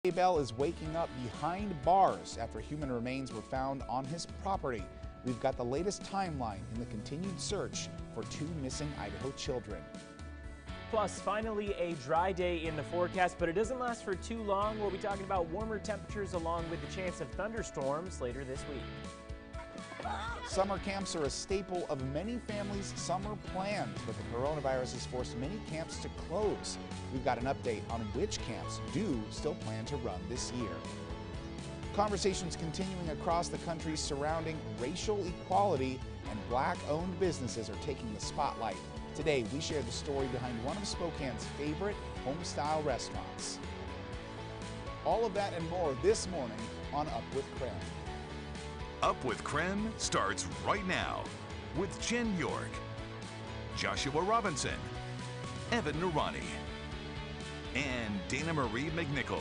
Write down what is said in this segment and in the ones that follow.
Daybell is waking up behind bars after human remains were found on his property. We've got the latest timeline in the continued search for two missing Idaho children. Plus, finally a dry day in the forecast, but it doesn't last for too long. We'll be talking about warmer temperatures along with the chance of thunderstorms later this week. Summer camps are a staple of many families' summer plans, but the coronavirus has forced many camps to close. We've got an update on which camps do still plan to run this year. Conversations continuing across the country surrounding racial equality, and black-owned businesses are taking the spotlight. Today, we share the story behind one of Spokane's favorite home-style restaurants. All of that and more this morning on Up with KREM. Up with KREM starts right now with Jen York, Joshua Robinson, Evan Narani, and Dana Marie McNichol.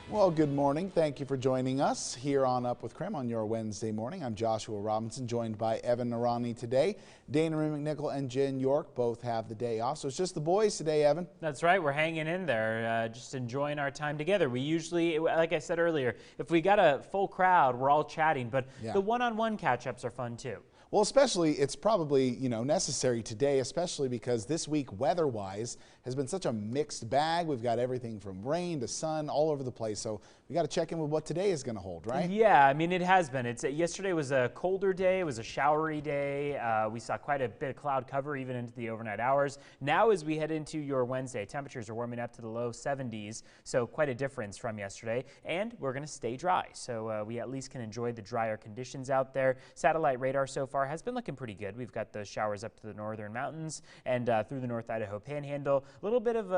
Well, good morning. Thank you for joining us here on Up with KREM on your Wednesday morning. I'm Joshua Robinson, joined by Evan Narani today. Dana Marie McNichol and Jen York both have the day off, so it's just the boys today, Evan. That's right. We're hanging in there, just enjoying our time together. We usually, like I said earlier, if we got a full crowd, we're all chatting, but the one-on-one catch-ups are fun too. Well, especially, it's probably, necessary today, especially because this week, weather-wise, has been such a mixed bag. We've got everything from rain to sun all over the place. So we got to check in with what today is going to hold, right? Yeah, I mean, it has been. Yesterday was a colder day. It was a showery day. We saw quite a bit of cloud cover even into the overnight hours. Now, as we head into your Wednesday, temperatures are warming up to the low 70s, so quite a difference from yesterday. And we're going to stay dry, so we at least can enjoy the drier conditions out there. Satellite radar so far has been looking pretty good. We've got those showers up to the northern mountains and through the North Idaho Panhandle. A little bit of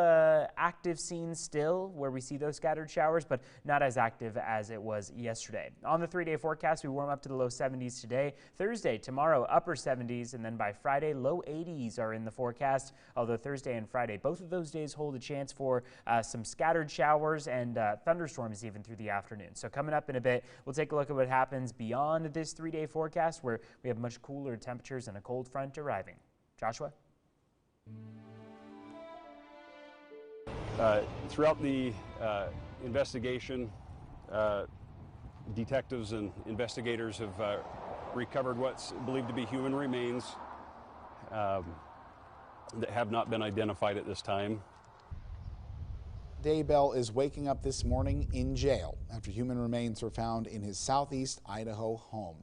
active scene still where we see those scattered showers, but not as active as it was yesterday. On the 3-day forecast, we warm up to the low 70s today. Thursday, tomorrow, upper 70s, and then by Friday, low 80s are in the forecast, although Thursday and Friday, both of those days hold a chance for some scattered showers and thunderstorms even through the afternoon. So coming up in a bit, we'll take a look at what happens beyond this 3-day forecast where we have much cooler temperatures and a cold front arriving. Joshua? Throughout the investigation, detectives and investigators have recovered what's believed to be human remains that have not been identified at this time. Daybell is waking up this morning in jail after human remains were found in his southeast Idaho home.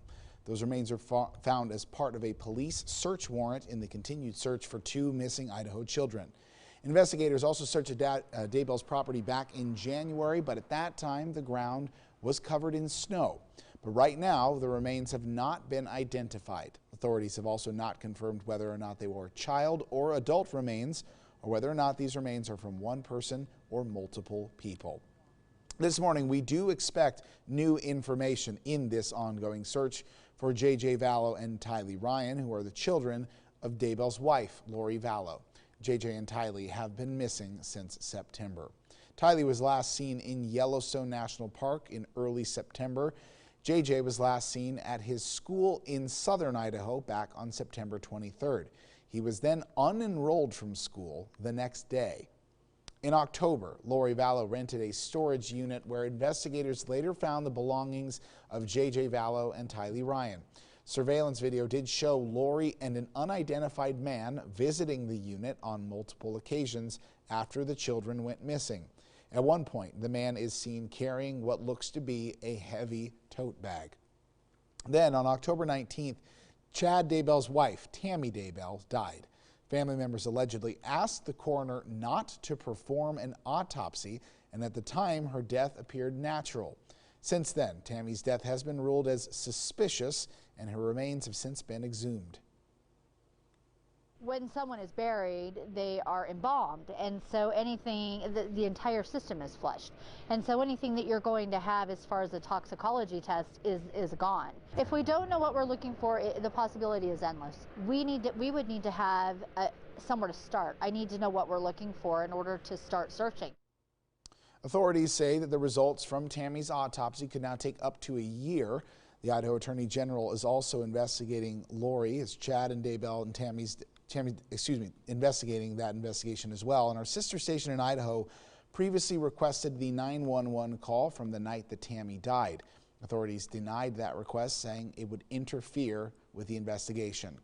Those remains are found as part of a police search warrant in the continued search for two missing Idaho children. Investigators also searched Daybell's property back in January, but at that time the ground was covered in snow. But right now the remains have not been identified. Authorities have also not confirmed whether or not they were child or adult remains, or whether or not these remains are from one person or multiple people. This morning we do expect new information in this ongoing search for J.J. Vallow and Tylee Ryan, who are the children of Daybell's wife, Lori Vallow. J.J. and Tylee have been missing since September. Tylee was last seen in Yellowstone National Park in early September. J.J. was last seen at his school in southern Idaho back on September 23rd. He was then unenrolled from school the next day. In October, Lori Vallow rented a storage unit where investigators later found the belongings of J.J. Vallow and Tylee Ryan. Surveillance video did show Lori and an unidentified man visiting the unit on multiple occasions after the children went missing. At one point, the man is seen carrying what looks to be a heavy tote bag. Then, on October 19th, Chad Daybell's wife, Tammy Daybell, died. Family members allegedly asked the coroner not to perform an autopsy, and at the time, her death appeared natural. Since then, Tammy's death has been ruled as suspicious, and her remains have since been exhumed. When someone is buried, they are embalmed, and so anything, the entire system is flushed. And so anything that you're going to have as far as a toxicology test is gone. If we don't know what we're looking for, the possibility is endless. We would need to have somewhere to start. I need to know what we're looking for in order to start searching. Authorities say that the results from Tammy's autopsy could now take up to a year. The Idaho Attorney General is also investigating Lori as Chad and Daybell and Tammy's investigating that investigation as well. And our sister station in Idaho previously requested the 911 call from the night that Tammy died. Authorities denied that request, saying it would interfere with the investigation.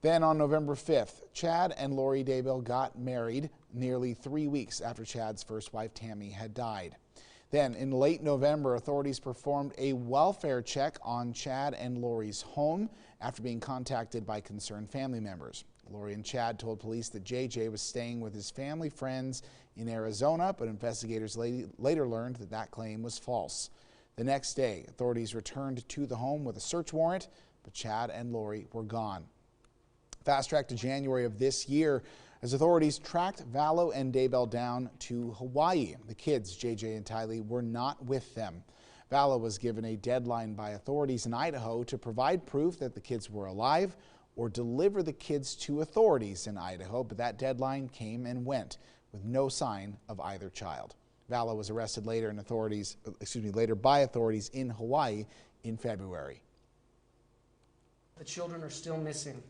Then on November 5th, Chad and Lori Daybell got married nearly 3 weeks after Chad's first wife, Tammy, had died. Then in late November, authorities performed a welfare check on Chad and Lori's home after being contacted by concerned family members. Lori and Chad told police that JJ was staying with his family friends in Arizona, but investigators later learned that that claim was false. The next day, authorities returned to the home with a search warrant, but Chad and Lori were gone. Fast track to January of this year as authorities tracked Vallow and Daybell down to Hawaii. The kids, JJ and Tylee, were not with them. Vallow was given a deadline by authorities in Idaho to provide proof that the kids were alive or deliver the kids to authorities in Idaho, but that deadline came and went with no sign of either child. Vallow was arrested later by authorities in Hawaii in February. The children are still missing,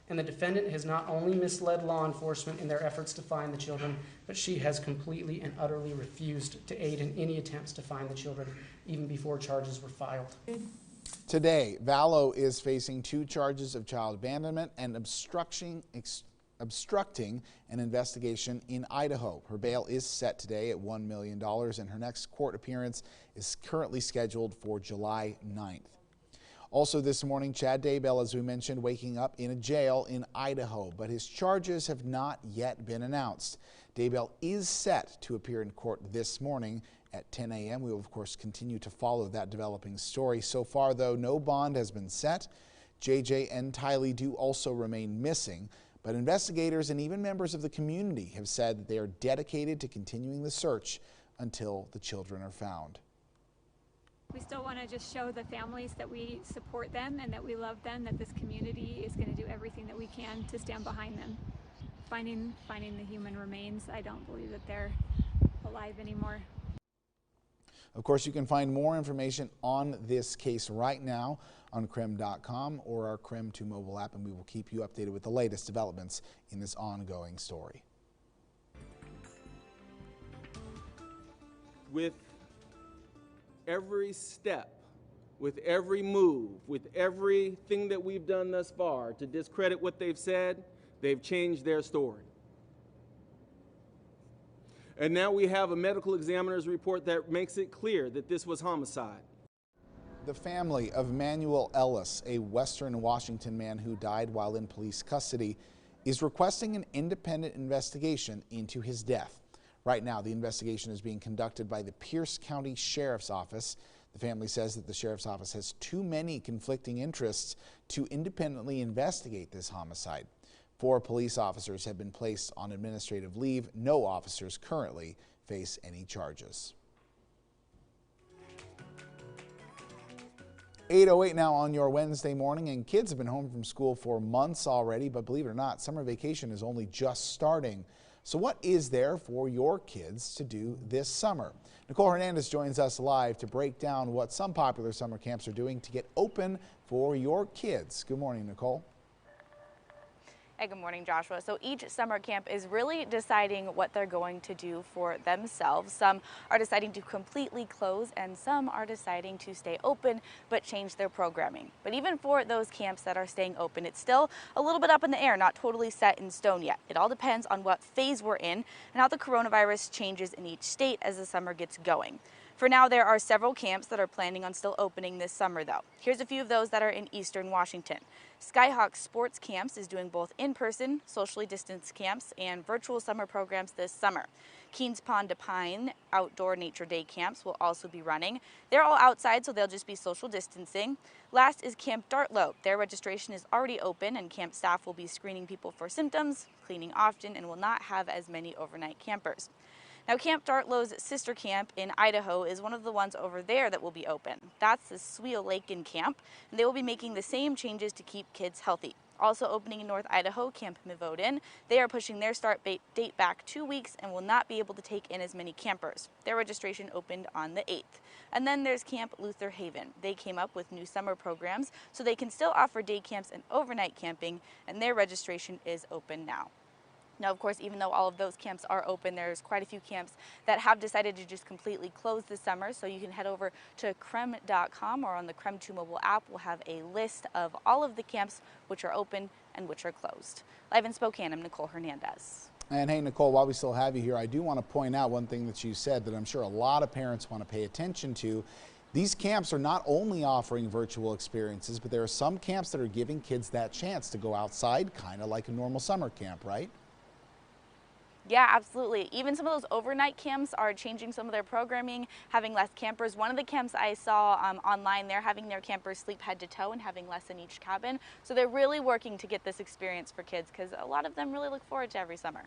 and the defendant has not only misled law enforcement in their efforts to find the children, but she has completely and utterly refused to aid in any attempts to find the children, even before charges were filed. Today, Vallow is facing 2 charges of child abandonment and obstructing an investigation in Idaho. Her bail is set today at $1 million, and her next court appearance is currently scheduled for July 9th. Also this morning, Chad Daybell, as we mentioned, waking up in a jail in Idaho, but his charges have not yet been announced. Daybell is set to appear in court this morning at 10 a.m. We will, of course, continue to follow that developing story. So far, though, no bond has been set. JJ and Tylee do also remain missing, but investigators and even members of the community have said that they are dedicated to continuing the search until the children are found. We still want to just show the families that we support them and that we love them, that this community is going to do everything that we can to stand behind them. Finding the human remains, I don't believe that they're alive anymore. Of course, you can find more information on this case right now on KREM.com or our KREM 2 mobile app, and we will keep you updated with the latest developments in this ongoing story. With every step, with every move, with everything that we've done thus far to discredit what they've said, they've changed their story. And now we have a medical examiner's report that makes it clear that this was homicide. The family of Manuel Ellis, a Western Washington man who died while in police custody, is requesting an independent investigation into his death. Right now, the investigation is being conducted by the Pierce County Sheriff's Office. The family says that the Sheriff's Office has too many conflicting interests to independently investigate this homicide. 4 police officers have been placed on administrative leave. No officers currently face any charges. 8:08 now on your Wednesday morning, and kids have been home from school for months already, but believe it or not, summer vacation is only just starting. So what is there for your kids to do this summer? Nicole Hernandez joins us live to break down what some popular summer camps are doing to get open for your kids. Good morning, Nicole. Hey, good morning, Joshua. So each summer camp is really deciding what they're going to do for themselves. Some are deciding to completely close, and some are deciding to stay open but change their programming. But even for those camps that are staying open, it's still a little bit up in the air, not totally set in stone yet. It all depends on what phase we're in and how the coronavirus changes in each state as the summer gets going. For now, there are several camps that are planning on still opening this summer, though. Here's a few of those that are in Eastern Washington. Skyhawk Sports Camps is doing both in-person, socially distanced camps and virtual summer programs this summer. Keens Pond to Pine Outdoor Nature Day camps will also be running. They're all outside, so they'll just be social distancing. Last is Camp Dartlow. Their registration is already open, and camp staff will be screening people for symptoms, cleaning often, and will not have as many overnight campers. Now, Camp Dartlow's sister camp in Idaho is one of the ones over there that will be open. That's the Sweal Lake camp, and they will be making the same changes to keep kids healthy. Also opening in North Idaho, Camp Mivoden. They are pushing their start date back 2 weeks and will not be able to take in as many campers. Their registration opened on the 8th. And then there's Camp Luther Haven. They came up with new summer programs so they can still offer day camps and overnight camping, and their registration is open now. Now, of course, even though all of those camps are open, there's quite a few camps that have decided to just completely close this summer. So you can head over to KREM.com or on the KREM 2 mobile app. We'll have a list of all of the camps which are open and which are closed. Live in Spokane, I'm Nicole Hernandez. And hey, Nicole, while we still have you here, I do want to point out one thing that you said that I'm sure a lot of parents want to pay attention to. These camps are not only offering virtual experiences, but there are some camps that are giving kids that chance to go outside, kind of like a normal summer camp, right? Yeah, absolutely. Even some of those overnight camps are changing some of their programming, having less campers. One of the camps I saw online, they're having their campers sleep head to toe and having less in each cabin. So they're really working to get this experience for kids because a lot of them really look forward to every summer.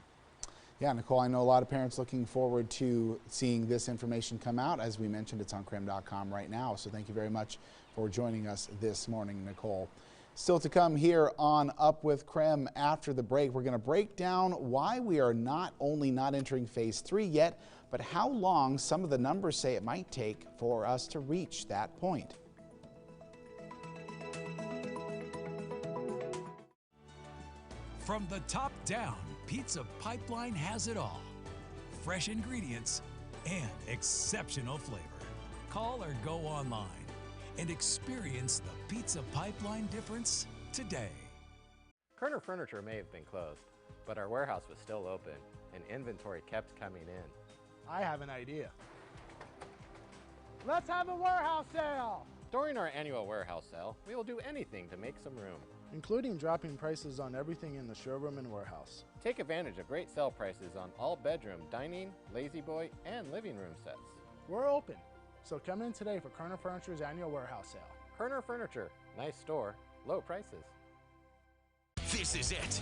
Yeah, Nicole, I know a lot of parents looking forward to seeing this information come out. As we mentioned, it's on KREM.com right now. So thank you very much for joining us this morning, Nicole. Still to come here on Up with KREM after the break, we're going to break down why we are not only not entering phase 3 yet, but how long some of the numbers say it might take for us to reach that point. From the top down, Pizza Pipeline has it all. Fresh ingredients and exceptional flavor. Call or go online and experience the Pizza Pipeline difference today. Kerner Furniture may have been closed, but our warehouse was still open and inventory kept coming in. I have an idea. Let's have a warehouse sale! During our annual warehouse sale, we will do anything to make some room, including dropping prices on everything in the showroom and warehouse. Take advantage of great sale prices on all bedroom, dining, lazy boy, and living room sets. We're open, so come in today for Kerner Furniture's annual warehouse sale. Kerner Furniture, nice store, low prices. This is it.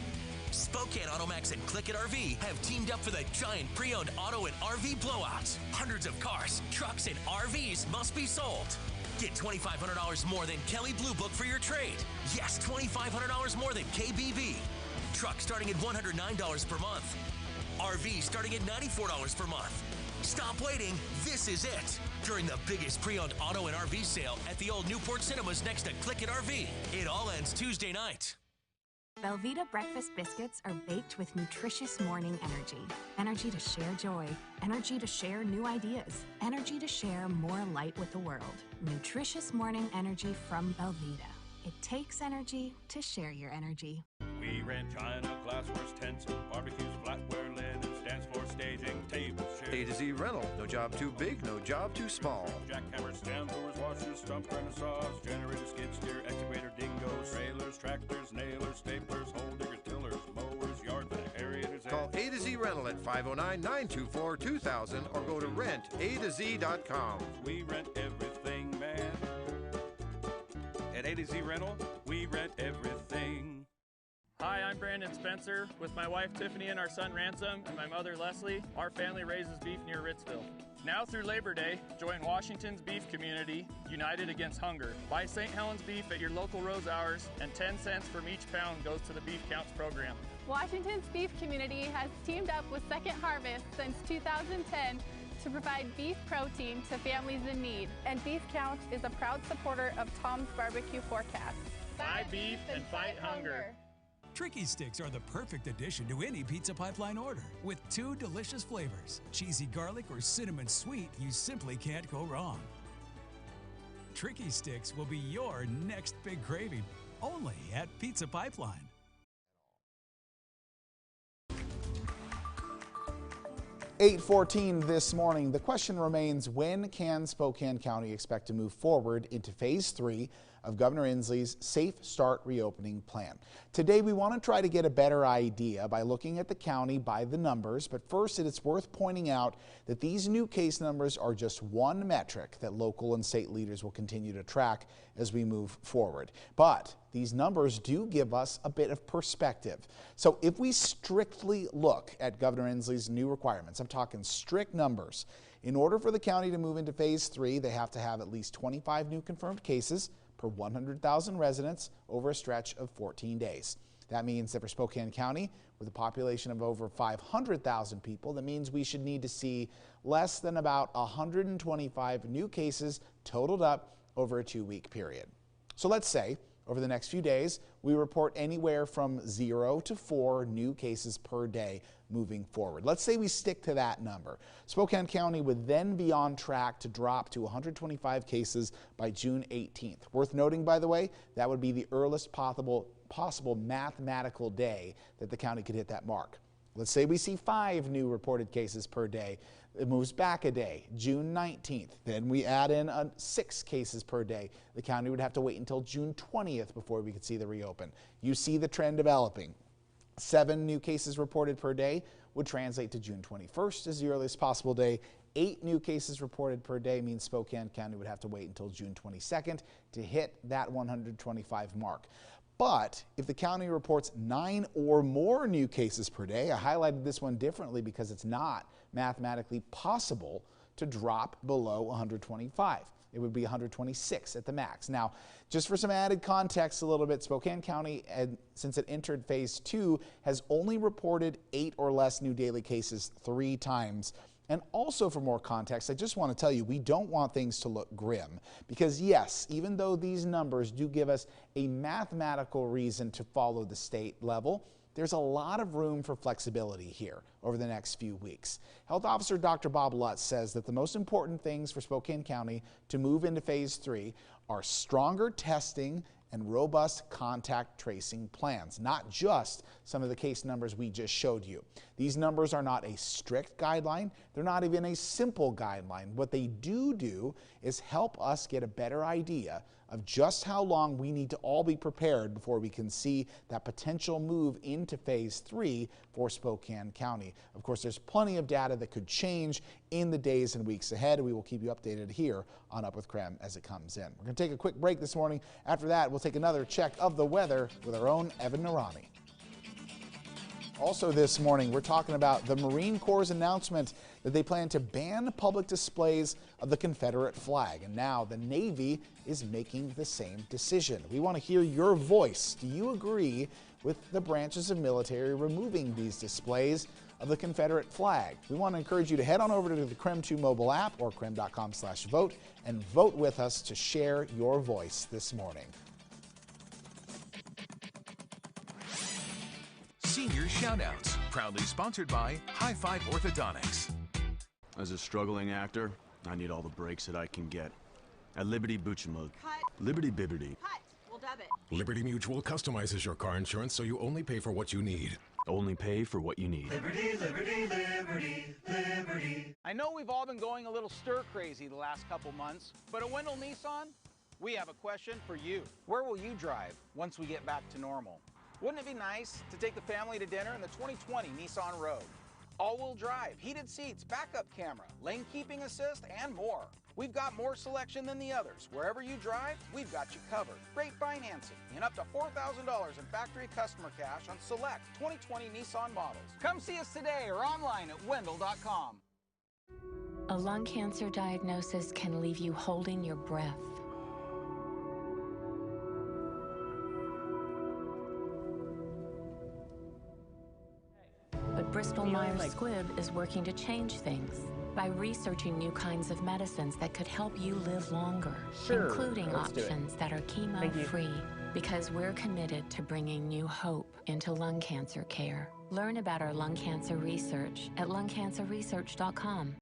Spokane Automax and Click It RV have teamed up for the giant pre-owned auto and RV blowout. Hundreds of cars, trucks, and RVs must be sold. Get $2,500 more than Kelly Blue Book for your trade. Yes, $2,500 more than KBB. Truck starting at $109 per month. RV starting at $94 per month. Stop waiting, this is it. During the biggest pre-owned auto and RV sale at the old Newport Cinemas next to Click It RV. It all ends Tuesday night. Belvita breakfast biscuits are baked with nutritious morning energy. Energy to share joy. Energy to share new ideas. Energy to share more light with the world. Nutritious morning energy from Belvita. It takes energy to share your energy. We rent china, glassware, tents, and barbecues, flatware, linen, stands for staging, tables, chairs. A to Z rental. No job too big, no job too small. Jackhammers, stand doors, washers, stump grinder saws, generators, skid steer, excavator, dingoes, trailers, tractors, nailers, staplers, hole diggers, tillers, mowers, yard vac, aerators. Call A to Z rental at 509-924-2000 or go to rentatoz.com. We rent everything, man. At A to Z Rental, we rent everything. Hi, I'm Brandon Spencer with my wife Tiffany and our son Ransom and my mother Leslie. Our family raises beef near Ritzville. Now through Labor Day, join Washington's beef community, united against hunger. Buy St. Helens beef at your local Rose Hours, and 10 cents from each pound goes to the Beef Counts program. Washington's beef community has teamed up with Second Harvest since 2010 to provide beef protein to families in need. And Beef Counts is a proud supporter of Tom's Barbecue Forecast. Buy beef and fight hunger. Tricky Sticks are the perfect addition to any Pizza Pipeline order. With 2 delicious flavors, cheesy garlic or cinnamon sweet, you simply can't go wrong. Tricky Sticks will be your next big craving, only at Pizza Pipeline. (8:14) this morning. The question remains, when can Spokane County expect to move forward into phase 3 of Governor Inslee's Safe Start reopening plan? Today we want to try to get a better idea by looking at the county by the numbers, but first it's worth pointing out that these new case numbers are just one metric that local and state leaders will continue to track as we move forward. But these numbers do give us a bit of perspective. So if we strictly look at Governor Inslee's new requirements, I'm talking strict numbers, in order for the county to move into phase 3, they have to have at least 25 new confirmed cases per 100,000 residents over a stretch of 14 days. That means that for Spokane County, with a population of over 500,000 people, that means we should need to see less than about 125 new cases totaled up over a 2-week period. So let's say over the next few days, we report anywhere from 0 to 4 new cases per day moving forward. Let's say we stick to that number. Spokane County would then be on track to drop to 125 cases by June 18th. Worth noting, by the way, that would be the earliest possible mathematical day that the county could hit that mark. Let's say we see 5 new reported cases per day. It moves back a day, June 19th. Then we add in 6 cases per day. The county would have to wait until June 20th before we could see the reopen. You see the trend developing. 7 new cases reported per day would translate to June 21st as the earliest possible day. 8 new cases reported per day means Spokane County would have to wait until June 22nd to hit that 125 mark. But if the county reports 9 or more new cases per day, I highlighted this one differently because it's not mathematically possible to drop below 125. It would be 126 at the max. Now, just for some added context a little bit, Spokane County, since it entered phase 2, has only reported 8 or less new daily cases 3 times. And also for more context, I just want to tell you, we don't want things to look grim because yes, even though these numbers do give us a mathematical reason to follow the state level, there's a lot of room for flexibility here over the next few weeks. Health Officer Dr. Bob Lutz says that the most important things for Spokane County to move into phase 3 are stronger testing and robust contact tracing plans, not just some of the case numbers we just showed you. These numbers are not a strict guideline. They're not even a simple guideline. What they do is help us get a better idea of just how long we need to all be prepared before we can see that potential move into phase 3 for Spokane County. Of course, there's plenty of data that could change in the days and weeks ahead. We will keep you updated here on Up with KREM as it comes in. We're going to take a quick break this morning. After that, we'll take another check of the weather with our own Evan Narani. Also this morning, we're talking about the Marine Corps' announcement that they plan to ban public displays of the Confederate flag. And now the Navy is making the same decision. We want to hear your voice. Do you agree with the branches of military removing these displays of the Confederate flag? We want to encourage you to head on over to the KREM 2 mobile app or krem.com/vote and vote with us to share your voice this morning. Senior Shoutouts, proudly sponsored by High Five Orthodontics. As a struggling actor, I need all the breaks that I can get. At Liberty Butchamug. Liberty Bibbity. Cut. We'll dub it. Liberty Mutual customizes your car insurance so you only pay for what you need. Only pay for what you need. Liberty, liberty, liberty, liberty. I know we've all been going a little stir-crazy the last couple months, but at Wendell Nissan, we have a question for you. Where will you drive once we get back to normal? Wouldn't it be nice to take the family to dinner in the 2020 Nissan Rogue? All-wheel drive, heated seats, backup camera, lane keeping assist, and more. We've got more selection than the others. Wherever you drive, we've got you covered. Great financing and up to $4,000 in factory customer cash on select 2020 Nissan models. Come see us today or online at wendell.com. A lung cancer diagnosis can leave you holding your breath. But Bristol-Myers Squibb is working to change things by researching new kinds of medicines that could help you live longer, including options that are chemo-free, because we're committed to bringing new hope into lung cancer care. Learn about our lung cancer research at lungcancerresearch.com.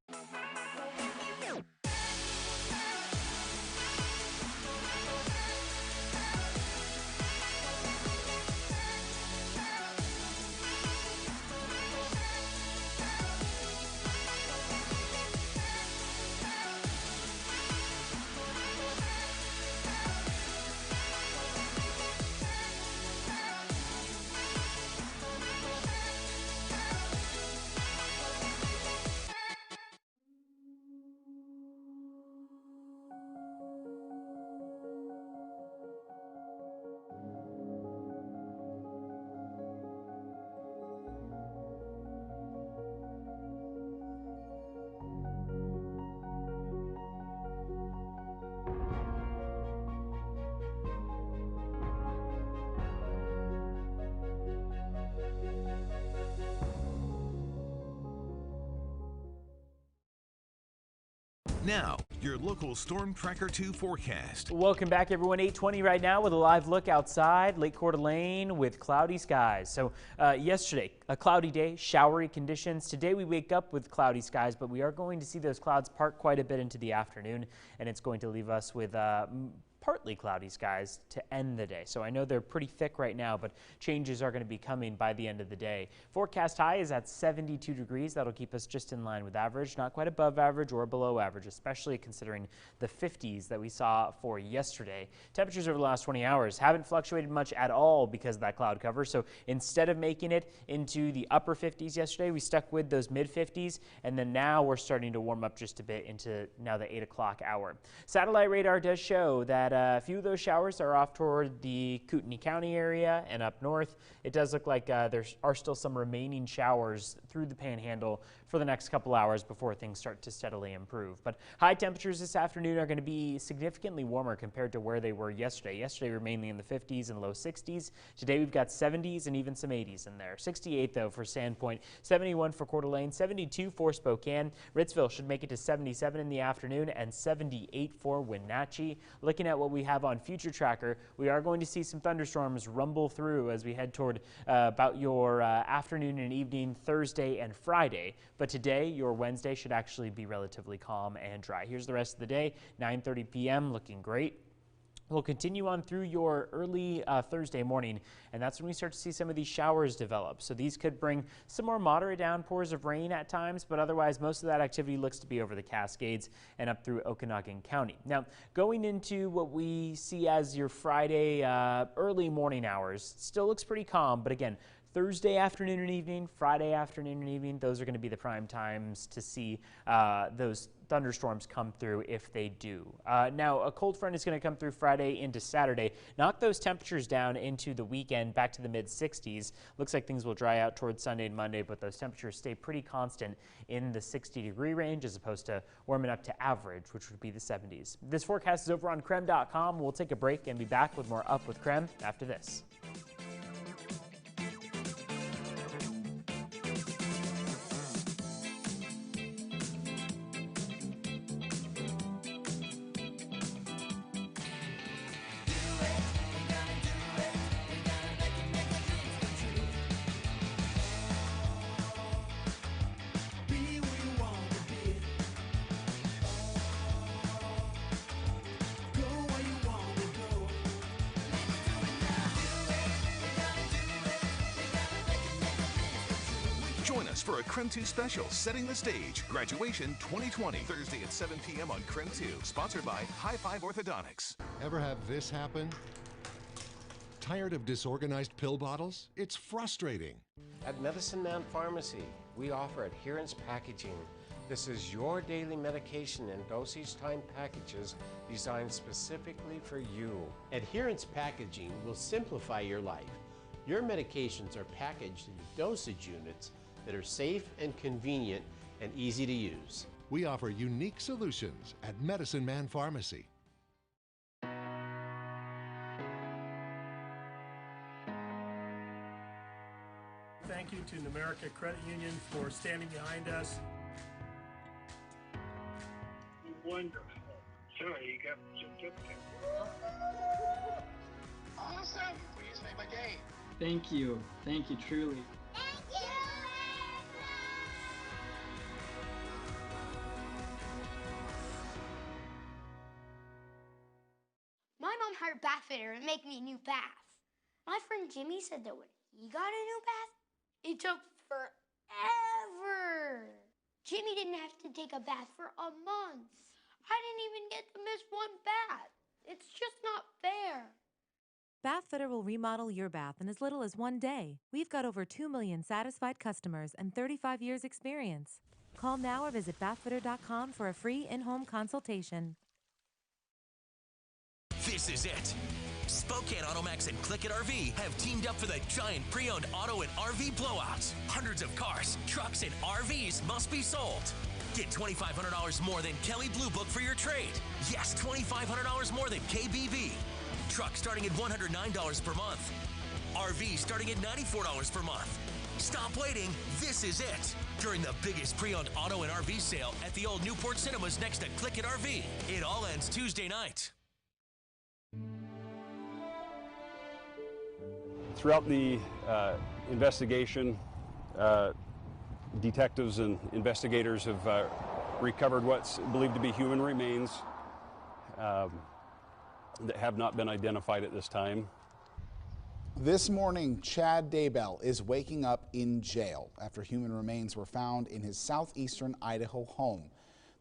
Now, your local Storm Tracker 2 forecast. Welcome back, everyone. 8:20 right now with a live look outside Lake Coeur d'Alene with cloudy skies. So yesterday, a cloudy day, showery conditions. Today we wake up with cloudy skies, but we are going to see those clouds park quite a bit into the afternoon, and it's going to leave us with partly cloudy skies to end the day. So I know they're pretty thick right now, but changes are going to be coming by the end of the day. Forecast high is at 72 degrees. That'll keep us just in line with average, not quite above average or below average, especially considering the 50s that we saw for yesterday. Temperatures over the last 20 hours haven't fluctuated much at all because of that cloud cover. So instead of making it into the upper 50s yesterday, we stuck with those mid 50s, and then now we're starting to warm up just a bit into now the 8 o'clock hour. Satellite radar does show that a few of those showers are off toward the Kootenai County area and up north. It does look like there are still some remaining showers through the Panhandle for the next couple hours before things start to steadily improve. But high temperatures this afternoon are going to be significantly warmer compared to where they were yesterday. Yesterday were mainly in the 50s and low 60s. Today we've got 70s and even some 80s in there. 68 though for Sandpoint, 71 for Coeur d'Alene, 72 for Spokane. Ritzville should make it to 77 in the afternoon and 78 for Wenatchee. Looking at what we have on Future Tracker, we are going to see some thunderstorms rumble through as we head toward about your afternoon and evening Thursday and Friday. But today, your Wednesday, should actually be relatively calm and dry. Here's the rest of the day, 9:30 p.m., looking great. We'll continue on through your early Thursday morning, and that's when we start to see some of these showers develop. So these could bring some more moderate downpours of rain at times, but otherwise most of that activity looks to be over the Cascades and up through Okanagan County. Now, going into what we see as your Friday early morning hours, still looks pretty calm, but again, Thursday afternoon and evening, Friday afternoon and evening, those are going to be the prime times to see those thunderstorms come through if they do. Now, a cold front is going to come through Friday into Saturday, knock those temperatures down into the weekend back to the mid-60s. Looks like things will dry out towards Sunday and Monday, but those temperatures stay pretty constant in the 60-degree range as opposed to warming up to average, which would be the 70s. This forecast is over on KREM.com. We'll take a break and be back with more Up with KREM after this. Join us for a KREM 2 special, Setting the Stage, Graduation 2020, Thursday at 7 p.m. on KREM 2, sponsored by High Five Orthodontics. Ever have this happen? Tired of disorganized pill bottles? It's frustrating. At Medicine Man Pharmacy, we offer adherence packaging. This is your daily medication and dosage time packages designed specifically for you. Adherence packaging will simplify your life. Your medications are packaged in dosage units that are safe and convenient and easy to use. We offer unique solutions at Medicine Man Pharmacy. Thank you to Numerica Credit Union for standing behind us. Wonderful. Sorry, you got some certificate. Awesome! Please make my day. Thank you, truly. My mom hired a bath fitter to make me a new bath. My friend Jimmy said that when he got a new bath, it took forever. Jimmy didn't have to take a bath for a month. I didn't even get to miss one bath. It's just not fair. Bathfitter will remodel your bath in as little as one day. We've got over 2 million satisfied customers and 35 years experience. Call now or visit bathfitter.com for a free in-home consultation. This is it. Spokane Automax and Click It RV have teamed up for the giant pre-owned auto and RV blowouts. Hundreds of cars, trucks, and RVs must be sold. Get $2,500 more than Kelly Blue Book for your trade. Yes, $2,500 more than KBB. Truck starting at $109 per month. RV starting at $94 per month. Stop waiting. This is it. During the biggest pre-owned auto and RV sale at the old Newport Cinemas next to Click It RV. It all ends Tuesday night. Throughout the investigation, detectives and investigators have recovered what's believed to be human remains that have not been identified at this time. This morning, Chad Daybell is waking up in jail after human remains were found in his southeastern Idaho home.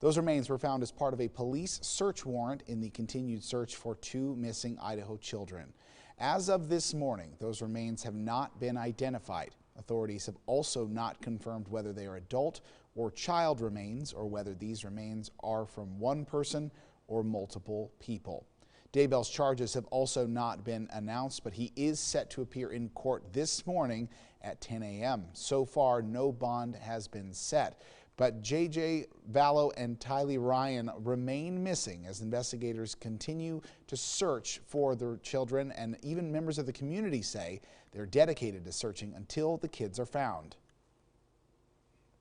Those remains were found as part of a police search warrant in the continued search for 2 missing Idaho children. As of this morning, those remains have not been identified. Authorities have also not confirmed whether they are adult or child remains or whether these remains are from one person or multiple people. Daybell's charges have also not been announced, but he is set to appear in court this morning at 10 a.m. So far, no bond has been set. But J.J. Vallow and Tylee Ryan remain missing as investigators continue to search for their children, and even members of the community say they're dedicated to searching until the kids are found.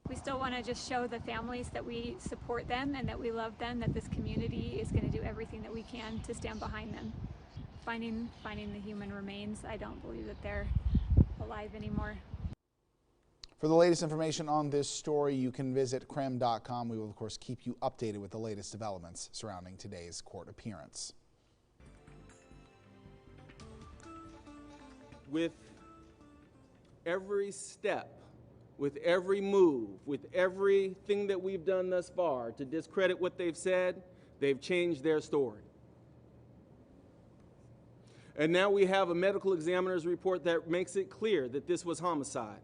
We still want to just show the families that we support them and that we love them, that this community is going to do everything that we can to stand behind them. Finding the human remains, I don't believe that they're alive anymore. For the latest information on this story, you can visit KREM.com. We will, of course, keep you updated with the latest developments surrounding today's court appearance. With every step, with every move, with everything that we've done thus far to discredit what they've said, they've changed their story. And now we have a medical examiner's report that makes it clear that this was homicide.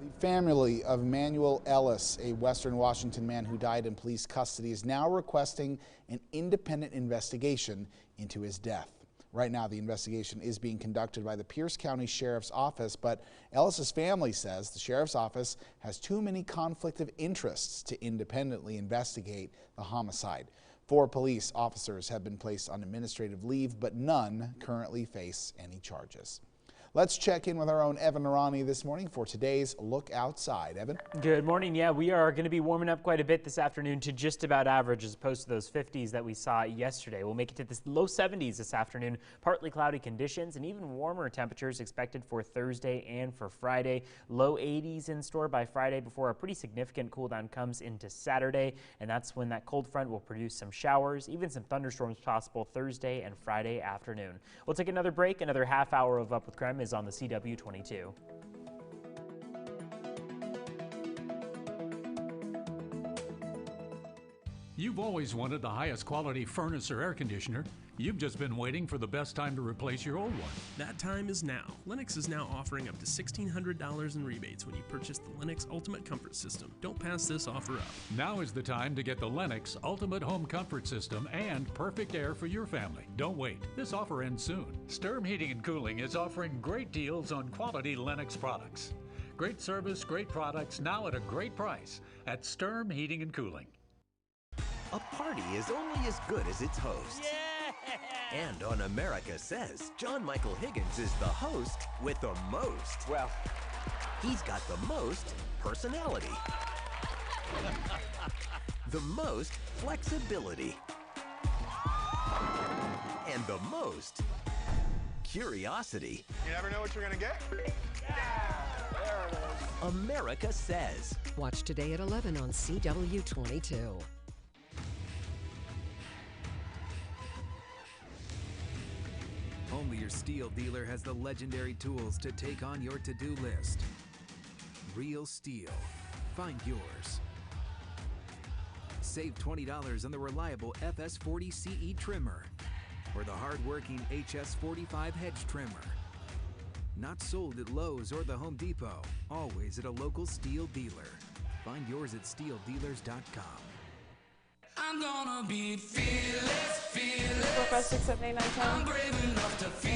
The family of Manuel Ellis, a Western Washington man who died in police custody, is now requesting an independent investigation into his death. Right now, the investigation is being conducted by the Pierce County Sheriff's Office, but Ellis's family says the Sheriff's Office has too many conflict of interests to independently investigate the homicide. 4 police officers have been placed on administrative leave, but none currently face any charges. Let's check in with our own Evan Arani this morning for today's Look Outside. Evan? Good morning. Yeah, we are going to be warming up quite a bit this afternoon to just about average as opposed to those 50s that we saw yesterday. We'll make it to the low 70s this afternoon. Partly cloudy conditions and even warmer temperatures expected for Thursday and for Friday. Low 80s in store by Friday before a pretty significant cool down comes into Saturday. And that's when that cold front will produce some showers, even some thunderstorms possible Thursday and Friday afternoon. We'll take another break. Another half hour of Up with KREM is on the CW22. You've always wanted the highest quality furnace or air conditioner. You've just been waiting for the best time to replace your old one. That time is now. Lennox is now offering up to $1,600 in rebates when you purchase the Lennox Ultimate Comfort System. Don't pass this offer up. Now is the time to get the Lennox Ultimate Home Comfort System and perfect air for your family. Don't wait. This offer ends soon. Sturm Heating and Cooling is offering great deals on quality Lennox products. Great service, great products, now at a great price at Sturm Heating and Cooling. A party is only as good as its host. Yeah! And on America Says, John Michael Higgins is the host with the most. Well, he's got the most personality, the most flexibility, and the most curiosity. You never know what you're gonna get. Yeah! There it is. America Says. Watch today at 11 on CW22. Only your Steel dealer has the legendary tools to take on your to-do list. Real Steel. Find yours. Save $20 on the reliable FS40 CE trimmer or the hard-working HS45 hedge trimmer. Not sold at Lowe's or the Home Depot. Always at a local Steel dealer. Find yours at steeldealers.com. I'm gonna be fearless, fearless. 456-789-10. I'm brave enough to feel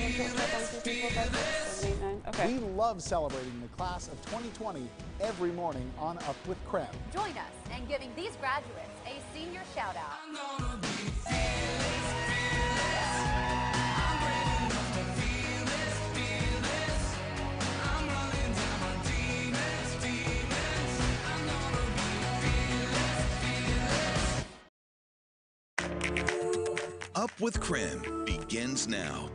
Okay. We love celebrating the class of 2020 every morning on Up with KREM. Join us in giving these graduates a senior shout out. I'm gonna be fearless, fearless. I'm brave enough to feel this, feel this. I'm running down my Up with KREM begins now.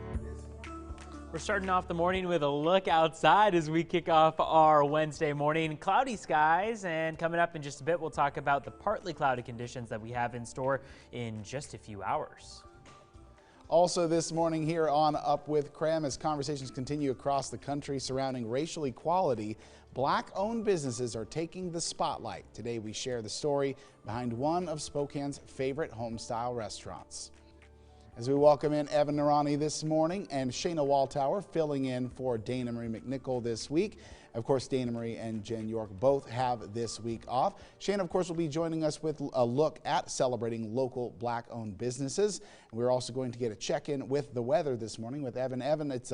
We're starting off the morning with a look outside as we kick off our Wednesday morning. Cloudy skies, and coming up in just a bit, we'll talk about the partly cloudy conditions that we have in store in just a few hours. Also this morning here on Up with KREM, as conversations continue across the country surrounding racial equality, Black-owned businesses are taking the spotlight. Today we share the story behind one of Spokane's favorite home-style restaurants. As we welcome in Evan Narani this morning and Shayna Waltower filling in for Dana Marie McNichol this week. Of course, Dana Marie and Jen York both have this week off. Shayna, of course, will be joining us with a look at celebrating local Black-owned businesses. And we're also going to get a check-in with the weather this morning with Evan. Evan, it's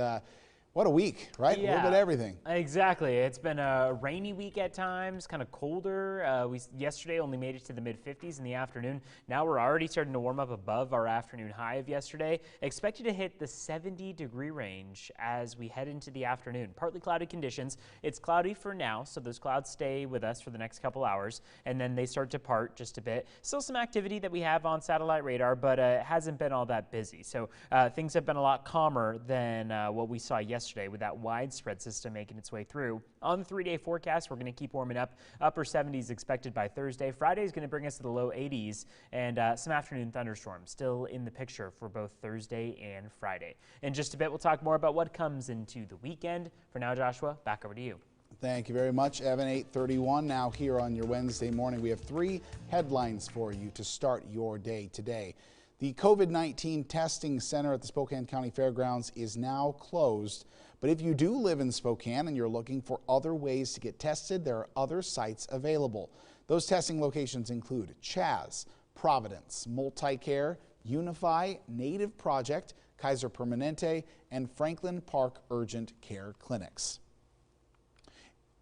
what a week, right? Yeah, a little bit of everything. Exactly. It's been a rainy week at times, kind of colder. We yesterday only made it to the mid-50s in the afternoon. Now we're already starting to warm up above our afternoon high of yesterday. Expected to hit the 70-degree range as we head into the afternoon. Partly cloudy conditions. It's cloudy for now, so those clouds stay with us for the next couple hours, and then they start to part just a bit. Still some activity that we have on satellite radar, but it hasn't been all that busy. So things have been a lot calmer than what we saw yesterday with that widespread system making its way through. On the 3-day forecast, we're going to keep warming up. Upper 70s expected by Thursday. Friday is going to bring us to the low 80s, and some afternoon thunderstorms still in the picture for both Thursday and Friday. In just a bit, we'll talk more about what comes into the weekend. For now, Joshua, back over to you. Thank you very much, Evan. 8:31 now here on your Wednesday morning. We have 3 headlines for you to start your day today. The COVID-19 testing center at the Spokane County Fairgrounds is now closed. But if you do live in Spokane and you're looking for other ways to get tested, there are other sites available. Those testing locations include Chaz, Providence, Multicare, Unify, Native Project, Kaiser Permanente, and Franklin Park Urgent Care Clinics.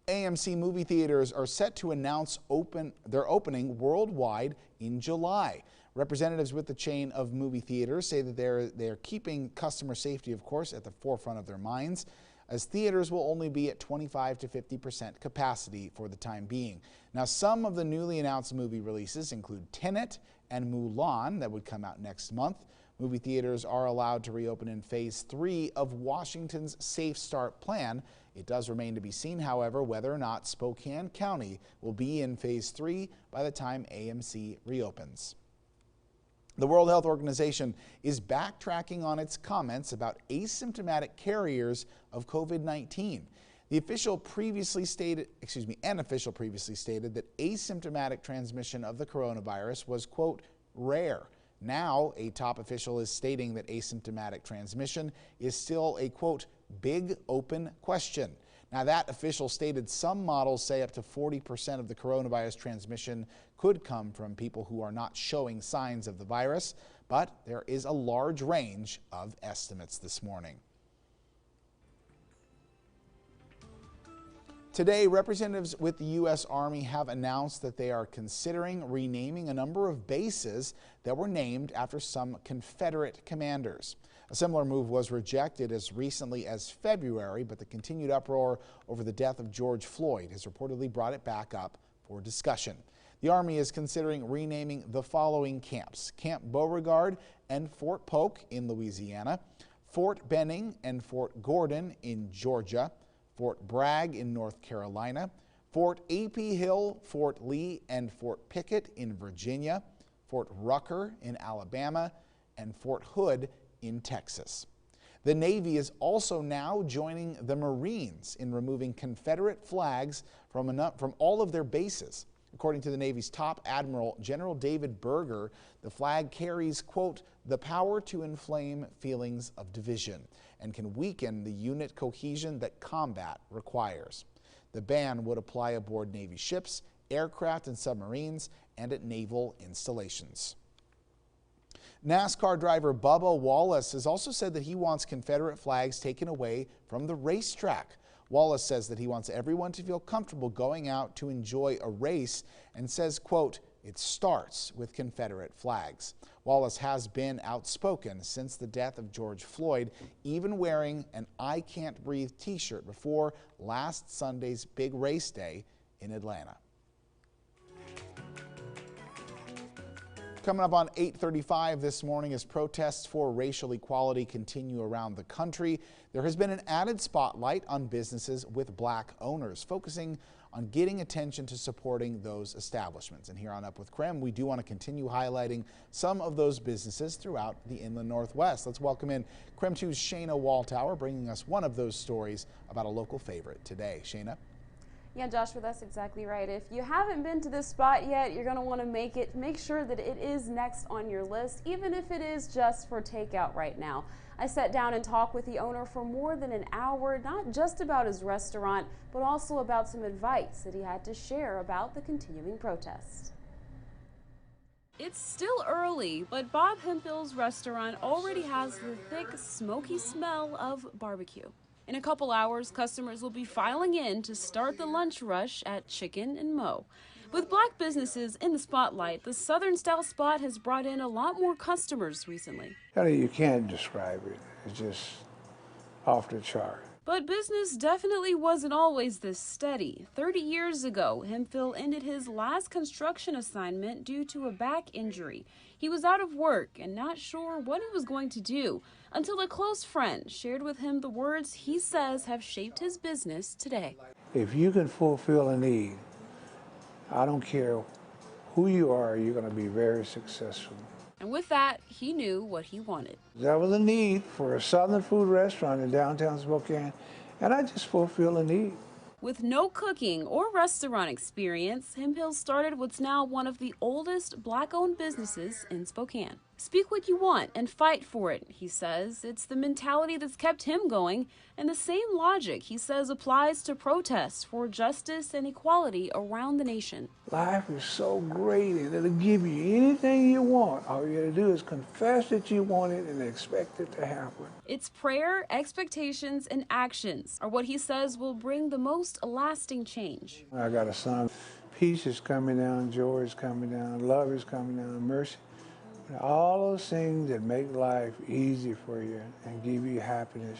AMC movie theaters are set to announce their opening worldwide in July. Representatives with the chain of movie theaters say that they're keeping customer safety, of course, at the forefront of their minds, as theaters will only be at 25 to 50% capacity for the time being. Now, some of the newly announced movie releases include Tenet and Mulan that would come out next month. Movie theaters are allowed to reopen in Phase 3 of Washington's Safe Start plan. It does remain to be seen, however, whether or not Spokane County will be in Phase 3 by the time AMC reopens. The World Health Organization is backtracking on its comments about asymptomatic carriers of COVID-19. An official previously stated that asymptomatic transmission of the coronavirus was, quote, rare. Now, a top official is stating that asymptomatic transmission is still a, quote, big open question. Now, that official stated some models say up to 40% of the coronavirus transmission could come from people who are not showing signs of the virus, but there is a large range of estimates this morning. Today, representatives with the U.S. Army have announced that they are considering renaming a number of bases that were named after some Confederate commanders. A similar move was rejected as recently as February, but the continued uproar over the death of George Floyd has reportedly brought it back up for discussion. The Army is considering renaming the following camps: Camp Beauregard and Fort Polk in Louisiana, Fort Benning and Fort Gordon in Georgia, Fort Bragg in North Carolina, Fort A.P. Hill, Fort Lee, and Fort Pickett in Virginia, Fort Rucker in Alabama, and Fort Hood in Texas. The Navy is also now joining the Marines in removing Confederate flags from all of their bases. According to the Navy's top admiral, General David Berger, the flag carries, quote, the power to inflame feelings of division and can weaken the unit cohesion that combat requires. The ban would apply aboard Navy ships, aircraft and submarines, and at naval installations. NASCAR driver Bubba Wallace has also said that he wants Confederate flags taken away from the racetrack. Wallace says that he wants everyone to feel comfortable going out to enjoy a race and says, quote, it starts with Confederate flags. Wallace has been outspoken since the death of George Floyd, even wearing an I Can't Breathe t-shirt before last Sunday's big race day in Atlanta. coming up on 8:35 this morning as protests for racial equality continue around the country. There has been an added spotlight on businesses with black owners, focusing on getting attention to supporting those establishments. And here on Up with KREM, we do want to continue highlighting some of those businesses throughout the Inland Northwest. Let's welcome in KREM 2's Shayna Waltower, bringing us one of those stories about a local favorite today. Shayna? Yeah, Joshua, that's exactly right. If you haven't been to this spot yet, you're going to want to make sure that it is next on your list, even if it is just for takeout right now. I sat down and talked with the owner for more than an hour, not just about his restaurant, but also about some advice that he had to share about the continuing protests. It's still early, but Bob Hemphill's restaurant already has the thick, smoky smell of barbecue. In a couple hours, customers will be filing in to start the lunch rush at Chicken and Mo. With black businesses in the spotlight, the Southern-style spot has brought in a lot more customers recently. You can't describe it. It's just off the chart. But business definitely wasn't always this steady. 30 years ago, Hemphill ended his last construction assignment due to a back injury. He was out of work and not sure what he was going to do until a close friend shared with him the words he says have shaped his business today. If you can fulfill a need, I don't care who you are, you're going to be very successful. And with that, he knew what he wanted. There was a need for a Southern food restaurant in downtown Spokane, and I just fulfilled a need. With no cooking or restaurant experience, Hemphill started what's now one of the oldest black-owned businesses in Spokane. Speak what you want and fight for it, he says. It's the mentality that's kept him going, and the same logic, he says, applies to protests for justice and equality around the nation. Life is so great, and it'll give you anything you want. All you gotta do is confess that you want it and expect it to happen. It's prayer, expectations, and actions are what he says will bring the most lasting change. I got a son. Peace is coming down, joy is coming down, love is coming down, mercy. All those things that make life easy for you and give you happiness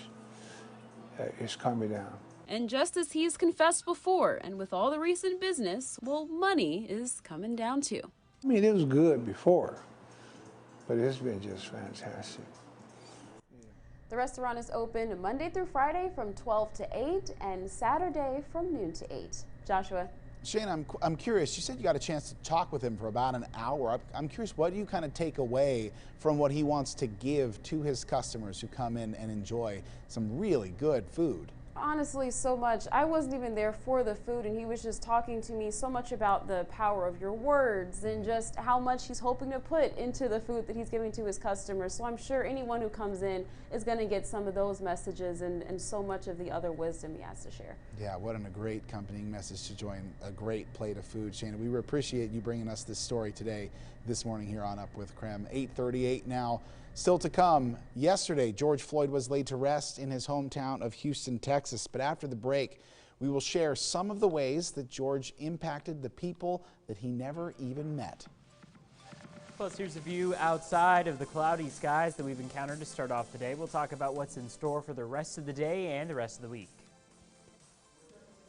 is coming down. And just as he's confessed before, and with all the recent business, well, money is coming down too. I mean, it was good before, but it's been just fantastic. The restaurant is open Monday through Friday from 12 to 8 and Saturday from noon to 8. Joshua? Shane, I'm curious. You said you got a chance to talk with him for about an hour. I'm curious, what do you kind of take away from what he wants to give to his customers who come in and enjoy some really good food? Honestly, so much. I wasn't even there for the food, and he was just talking to me so much about the power of your words and just how much he's hoping to put into the food that he's giving to his customers. So I'm sure anyone who comes in is going to get some of those messages and so much of the other wisdom he has to share. Yeah, what a great accompanying message to join a great plate of food, Shana. We appreciate you bringing us this story today, this morning here on Up with KREM. 8:38 now. Still to come, yesterday, George Floyd was laid to rest in his hometown of Houston, Texas. But after the break, we will share some of the ways that George impacted the people that he never even met. Plus, here's a view outside of the cloudy skies that we've encountered to start off the day. We'll talk about what's in store for the rest of the day and the rest of the week.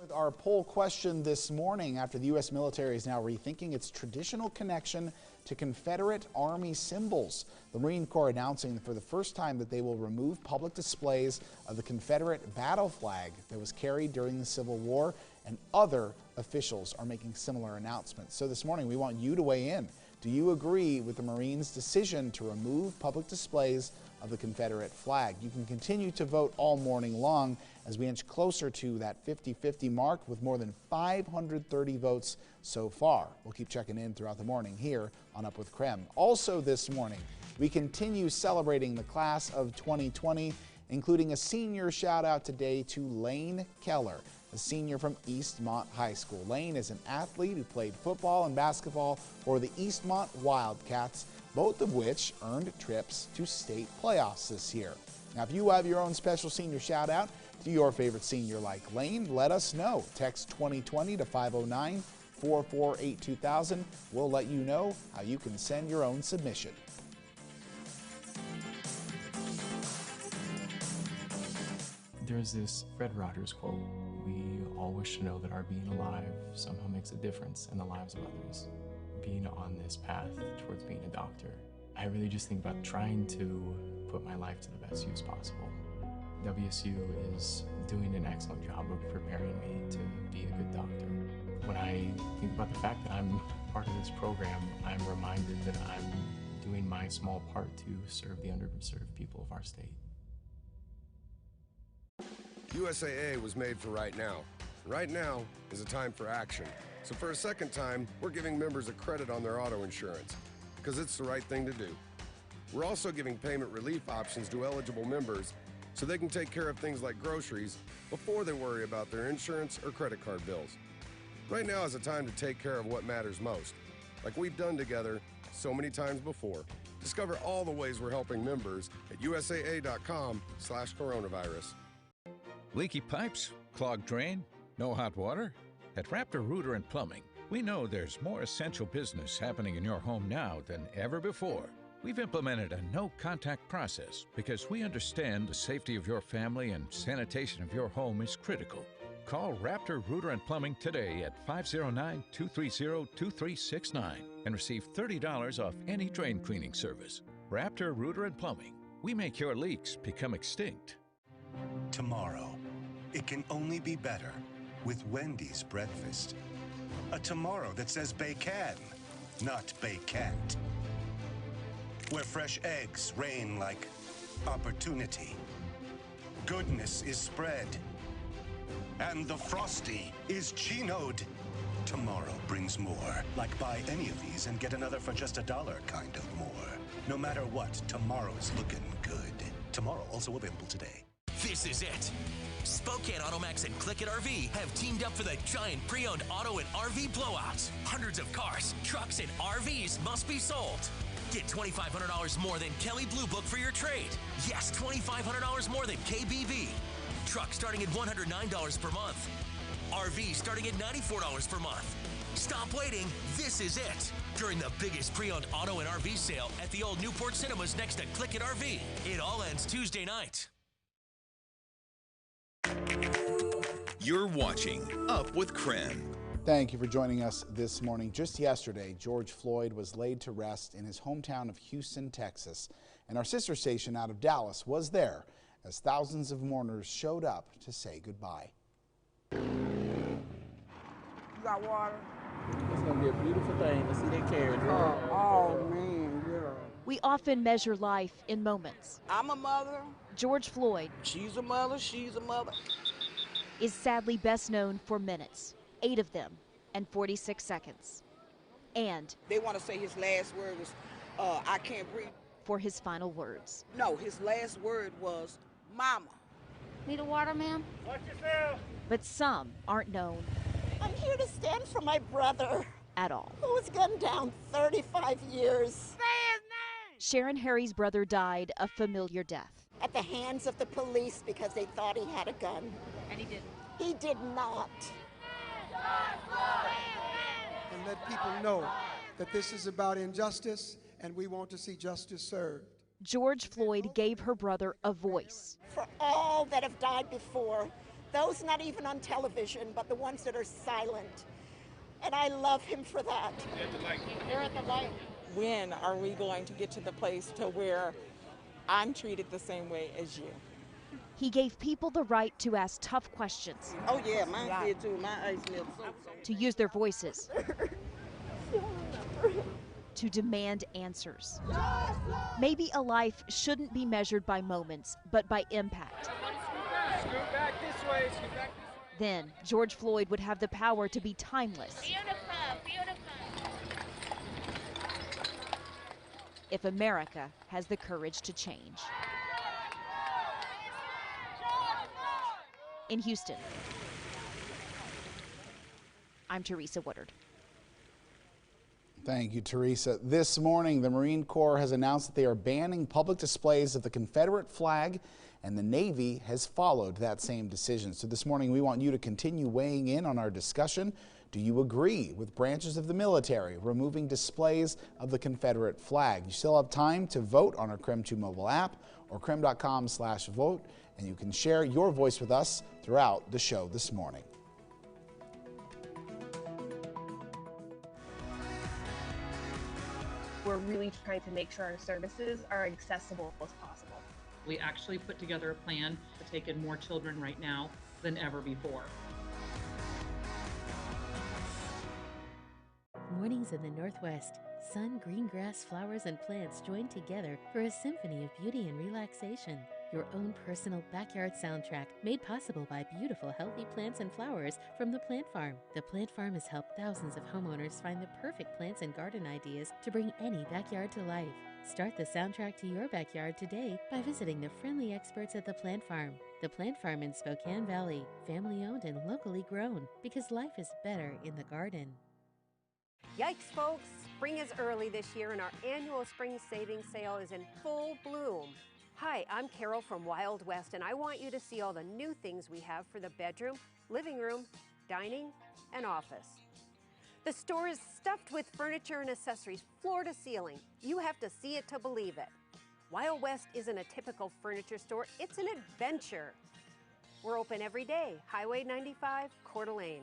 With our poll question this morning, after the U.S. military is now rethinking its traditional connection to Confederate Army symbols. The Marine Corps announcing for the first time that they will remove public displays of the Confederate battle flag that was carried during the Civil War, and other officials are making similar announcements. So this morning we want you to weigh in. Do you agree with the Marines' decision to remove public displays of the Confederate flag? You can continue to vote all morning long as we inch closer to that 50-50 mark with more than 530 votes so far. We'll keep checking in throughout the morning here on Up with KREM. Also this morning, we continue celebrating the class of 2020, including a senior shout out today to Lane Keller, a senior from Eastmont High School. Lane is an athlete who played football and basketball for the Eastmont Wildcats, both of which earned trips to state playoffs this year. Now, if you have your own special senior shout out to your favorite senior like Lane, let us know. Text 2020 to 509-448-2000. We'll let you know how you can send your own submission. There's this Fred Rogers quote, "We all wish to know that our being alive somehow makes a difference in the lives of others." being on this path towards being a doctor, I really just think about trying to put my life to the best use possible. WSU is doing an excellent job of preparing me to be a good doctor. When I think about the fact that I'm part of this program, I'm reminded that I'm doing my small part to serve the underserved people of our state. USAA was made for right now. Right now is a time for action. So for a second time, we're giving members a credit on their auto insurance, because it's the right thing to do. We're also giving payment relief options to eligible members so they can take care of things like groceries before they worry about their insurance or credit card bills. Right now is a time to take care of what matters most, like we've done together so many times before. Discover all the ways we're helping members at usaa.com/coronavirus. Leaky pipes? Clogged drain? No hot water? At Raptor Rooter and Plumbing, we know there's more essential business happening in your home now than ever before. We've implemented a no-contact process because we understand the safety of your family and sanitation of your home is critical. Call Raptor Rooter and Plumbing today at 509-230-2369 and receive $30 off any drain cleaning service. Raptor Rooter and Plumbing. We make your leaks become extinct. Tomorrow, it can only be better with Wendy's breakfast. A tomorrow that says bacon, not bacant. Where fresh eggs reign like opportunity. Goodness is spread. And the Frosty is chinoed. Tomorrow brings more. Like buy any of these and get another for just $1 kind of more. No matter what, tomorrow's looking good. Tomorrow also available today. This is it. Spokane Automax and Click It RV have teamed up for the giant pre-owned auto and RV blowouts. Hundreds of cars, trucks, and RVs must be sold. Get $2,500 more than Kelly Blue Book for your trade. Yes, $2,500 more than KBV. Truck starting at $109 per month. RV starting at $94 per month. Stop waiting. This is it. During the biggest pre-owned auto and RV sale at the old Newport Cinemas next to Click It RV. It all ends Tuesday night. You're watching Up with KREM. Thank you for joining us this morning. Just yesterday, George Floyd was laid to rest in his hometown of Houston, Texas. And our sister station out of Dallas was there as thousands of mourners showed up to say goodbye. You got water? It's going to be a beautiful thing to see that carriage. Oh, man, yeah. We often measure life in moments. I'm a mother. George Floyd. She's a mother, she's a mother. Is sadly best known for minutes, 8 of them, and 46 seconds. And they want to say his last word was, I can't breathe. For his final words. No, his last word was, Mama. Need a water, ma'am? Watch yourself. But some aren't known. I'm here to stand for my brother. At all. Who was gunned down 35 years. Say his name! Sharon Harry's brother died a familiar death. At the hands of the police because they thought he had a gun. And he didn't. He did not. And let people know that this is about injustice and we want to see justice served. George Floyd gave her brother a voice. For all that have died before, those not even on television, but the ones that are silent. And I love him for that. They're at the light. When are we going to get to the place to where I'm treated the same way as you? He gave people the right to ask tough questions. Oh yeah, mine did too. My eyes milk. To use their voices. To demand answers. Maybe a life shouldn't be measured by moments, but by impact. Scoot back this way, scoot back this way. Then George Floyd would have the power to be timeless. If America has the courage to change. In Houston, I'm Teresa Woodard. Thank you, Teresa. This morning, the Marine Corps has announced that they are banning public displays of the Confederate flag, and the Navy has followed that same decision. So this morning, we want you to continue weighing in on our discussion. Do you agree with branches of the military removing displays of the Confederate flag? You still have time to vote on our KREM 2 mobile app or krem.com/vote, and you can share your voice with us throughout the show this morning. we're really trying to make sure our services are accessible as possible. We actually put together a plan to take in more children right now than ever before. Mornings in the Northwest. Sun, green grass, flowers, and plants join together for a symphony of beauty and relaxation. Your own personal backyard soundtrack, made possible by beautiful, healthy plants and flowers from the Plant Farm. The Plant Farm has helped thousands of homeowners find the perfect plants and garden ideas to bring any backyard to life. Start the soundtrack to your backyard today by visiting the friendly experts at the Plant Farm. The Plant Farm in Spokane Valley, family owned and locally grown, because life is better in the garden. Yikes, folks! Spring is early this year and our annual spring savings sale is in full bloom. Hi, I'm Carol from Wild West and I want you to see all the new things we have for the bedroom, living room, dining, and office. The store is stuffed with furniture and accessories, floor to ceiling. You have to see it to believe it. Wild West isn't a typical furniture store, it's an adventure. We're open every day, Highway 95, Coeur d'Alene.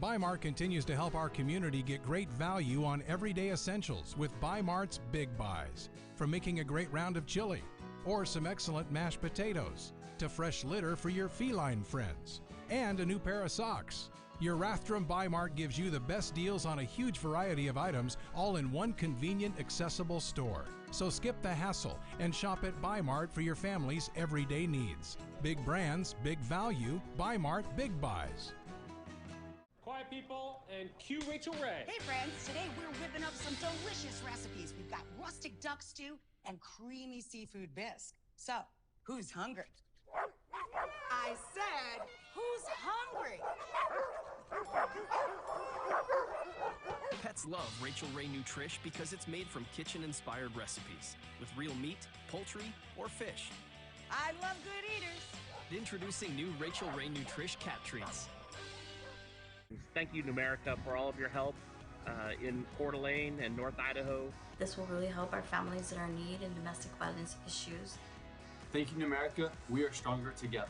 Buy-Mart continues to help our community get great value on everyday essentials with Buy-Mart's Big Buys. From making a great round of chili, or some excellent mashed potatoes, to fresh litter for your feline friends, and a new pair of socks. Your Rathdrum Buy-Mart gives you the best deals on a huge variety of items, all in one convenient, accessible store. So skip the hassle and shop at Buy-Mart for your family's everyday needs. Big brands, big value, Buy-Mart Big Buys. Quiet people, and cue Rachel Ray. Hey friends, today we're whipping up some delicious recipes. We've got rustic duck stew and creamy seafood bisque. So, who's hungry? I said, who's hungry? Pets love Rachel Ray Nutrish because it's made from kitchen-inspired recipes with real meat, poultry, or fish. I love good eaters. Introducing new Rachel Ray Nutrish cat treats. Thank you, Numerica, for all of your help in Coeur d'Alene and North Idaho. This will really help our families that are in need in domestic violence issues. Thank you, Numerica. We are stronger together.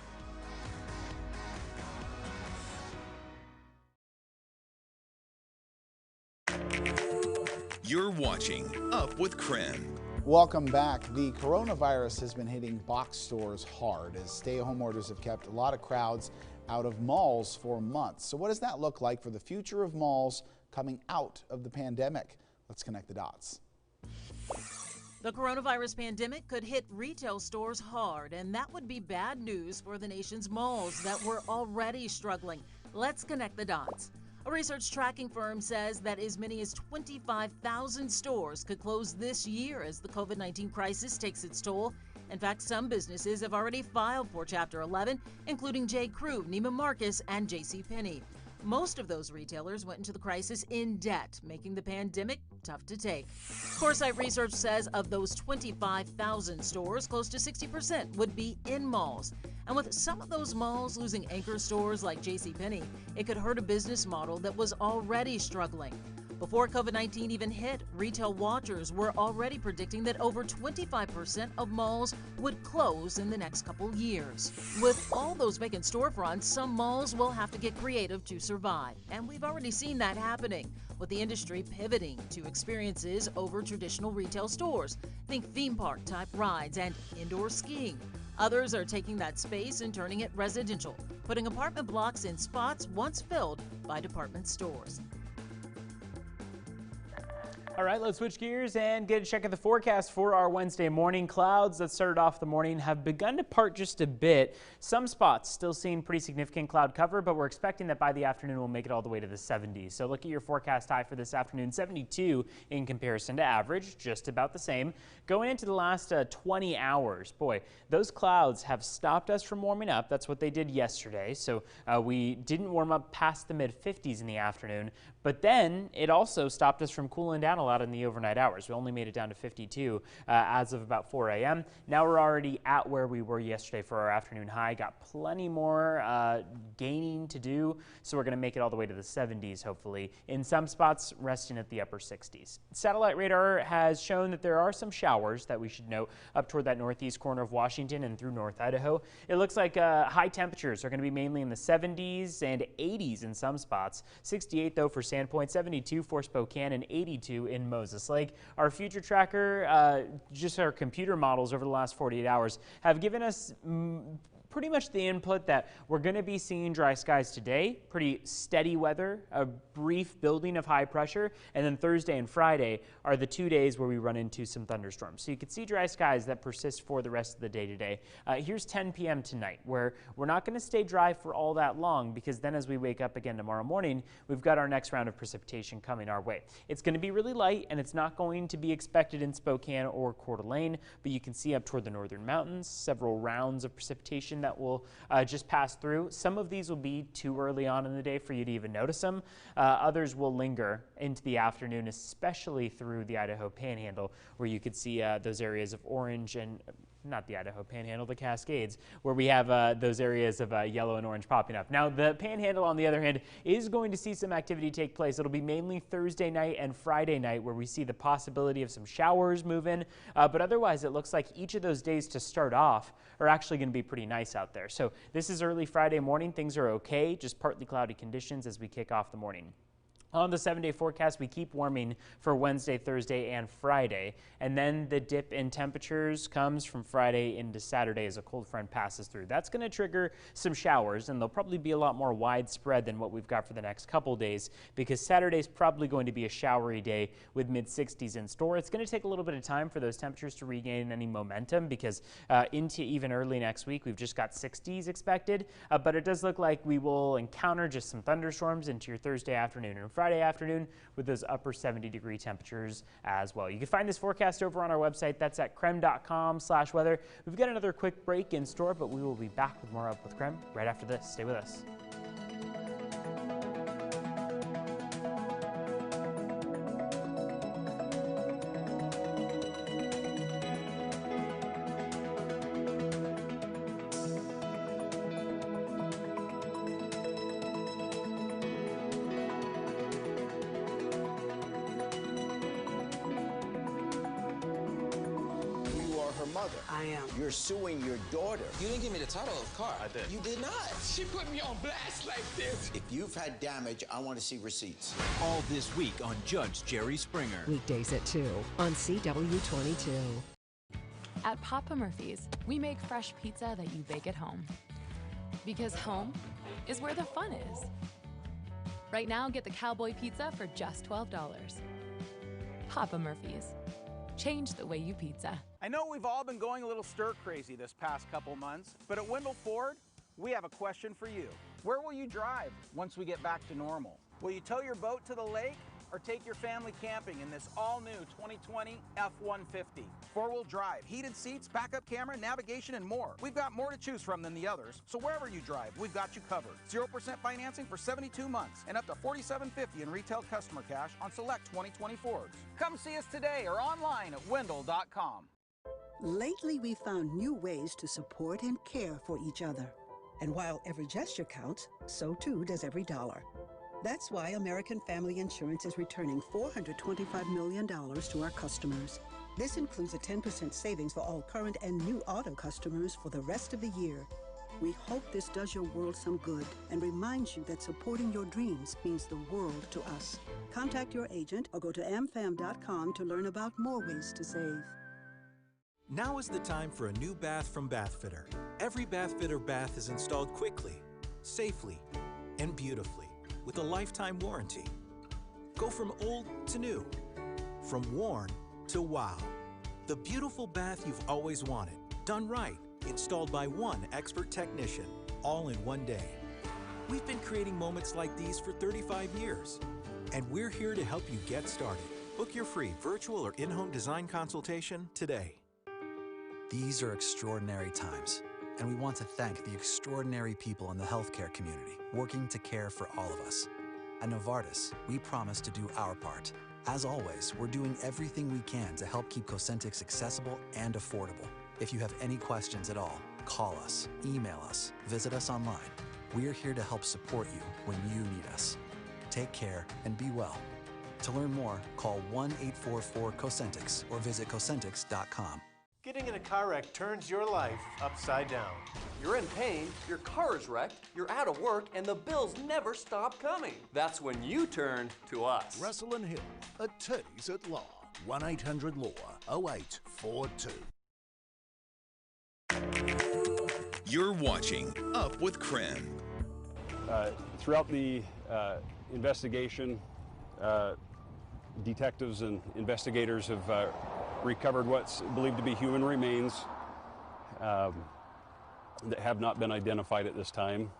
You're watching Up with KREM. Welcome back. The coronavirus has been hitting box stores hard as stay-at-home orders have kept a lot of crowds out of malls for months. So what does that look like for the future of malls coming out of the pandemic? Let's connect the dots. The coronavirus pandemic could hit retail stores hard, and that would be bad news for the nation's malls that were already struggling. Let's connect the dots. A research tracking firm says that as many as 25,000 stores could close this year as the COVID-19 crisis takes its toll. In fact, some businesses have already filed for Chapter 11, including J. Crew, Neiman Marcus, and JCPenney. Most of those retailers went into the crisis in debt, making the pandemic tough to take. Foresight Research says of those 25,000 stores, close to 60% would be in malls. And with some of those malls losing anchor stores like JCPenney, it could hurt a business model that was already struggling. Before COVID-19 even hit, retail watchers were already predicting that over 25% of malls would close in the next couple years. With all those vacant storefronts, some malls will have to get creative to survive. And we've already seen that happening, with the industry pivoting to experiences over traditional retail stores. Think theme park type rides and indoor skiing. Others are taking that space and turning it residential, putting apartment blocks in spots once filled by department stores. All right, let's switch gears and get a check of the forecast for our Wednesday morning. Clouds that started off the morning have begun to part just a bit. Some spots still seeing pretty significant cloud cover, but we're expecting that by the afternoon we'll make it all the way to the 70s. So look at your forecast high for this afternoon, 72 in comparison to average, just about the same. Going into the last 20 hours, boy, those clouds have stopped us from warming up. That's what they did yesterday. So we didn't warm up past the mid-50s in the afternoon, but then it also stopped us from cooling down a a lot in the overnight hours. We only made it down to 52 as of about 4 a.m. Now we're already at where we were yesterday for our afternoon high. Got plenty more gaining to do, so we're going to make it all the way to the 70s, hopefully. In some spots, resting at the upper 60s. Satellite radar has shown that there are some showers that we should note up toward that northeast corner of Washington and through North Idaho. It looks like high temperatures are going to be mainly in the 70s and 80s in some spots. 68 though for Sandpoint, 72 for Spokane, and 82 in Moses Lake. Our future tracker, just our computer models over the last 48 hours, have given us pretty much the input that we're going to be seeing dry skies today, pretty steady weather, a brief building of high pressure, and then Thursday and Friday are the 2 days where we run into some thunderstorms. So you can see dry skies that persist for the rest of the day today. Here's 10 p.m. tonight, where we're not going to stay dry for all that long, because then as we wake up again tomorrow morning, we've got our next round of precipitation coming our way. It's going to be really light, and it's not going to be expected in Spokane or Coeur d'Alene, but you can see up toward the northern mountains, several rounds of precipitation that will just pass through. Some of these will be too early on in the day for you to even notice them. Others will linger into the afternoon, especially through the Idaho Panhandle, where you could see those areas of orange and not the Idaho Panhandle, the Cascades, where we have those areas of yellow and orange popping up. Now, the Panhandle, on the other hand, is going to see some activity take place. It'll be mainly Thursday night and Friday night where we see the possibility of some showers move in, but otherwise it looks like each of those days to start off are actually going to be pretty nice out there. So this is early Friday morning. Things are okay, just partly cloudy conditions as we kick off the morning. On the 7-day forecast, we keep warming for Wednesday, Thursday, and Friday, and then the dip in temperatures comes from Friday into Saturday as a cold front passes through. That's going to trigger some showers, and they'll probably be a lot more widespread than what we've got for the next couple days, because Saturday's probably going to be a showery day with mid-60s in store. It's going to take a little bit of time for those temperatures to regain any momentum, because into even early next week, we've just got 60s expected, but it does look like we will encounter just some thunderstorms into your Thursday afternoon and Friday afternoon with those upper 70-degree temperatures as well. You can find this forecast over on our website. That's at krem.com/weather. We've got another quick break in store, but we will be back with more Up with Krem right after this. Stay with us. Mother. I am. You're suing your daughter. You didn't give me the title of the car. I did. You did not. She put me on blast like this. If you've had damage, I want to see receipts. All this week on Judge Jerry Springer. Weekdays at 2 on CW22. At Papa Murphy's, we make fresh pizza that you bake at home. Because home is where the fun is. Right now, get the Cowboy Pizza for just $12. Papa Murphy's. Change the way you pizza. I know we've all been going a little stir crazy this past couple months, but at Wendell Ford, we have a question for you. Where will you drive once we get back to normal? Will you tow your boat to the lake or take your family camping in this all-new 2020 F-150? Four-wheel drive, heated seats, backup camera, navigation, and more. We've got more to choose from than the others, so wherever you drive, we've got you covered. 0% financing for 72 months and up to $47.50 in retail customer cash on select 2020 Fords. Come see us today or online at wendell.com. Lately, we've found new ways to support and care for each other. And while every gesture counts, so too does every dollar. That's why American Family Insurance is returning $425 million to our customers. This includes a 10% savings for all current and new auto customers for the rest of the year. We hope this does your world some good and reminds you that supporting your dreams means the world to us. Contact your agent or go to amfam.com to learn about more ways to save. Now is the time for a new bath from Bathfitter. Every Bathfitter bath is installed quickly, safely, and beautifully with a lifetime warranty. Go from old to new, from worn to wow. The beautiful bath you've always wanted, done right, installed by one expert technician, all in one day. We've been creating moments like these for 35 years, and we're here to help you get started. Book your free virtual or in-home design consultation today. These are extraordinary times, and we want to thank the extraordinary people in the healthcare community working to care for all of us. At Novartis, we promise to do our part As always, we're doing everything we can to help keep Cosentyx accessible and affordable. If you have any questions at all, call us, email us, visit us online. We're here to help support you when you need us. Take care and be well. To learn more, call 1-844-COSENTYX or visit Cosentyx.com. Getting in a car wreck turns your life upside down. You're in pain, your car is wrecked, you're out of work, and the bills never stop coming. That's when you turn to us. Russell and Hill, attorneys at law. 1-800-LAW-0842. You're watching Up with KREM. Throughout the investigation, detectives and investigators have recovered what's believed to be human remains that have not been identified at this time.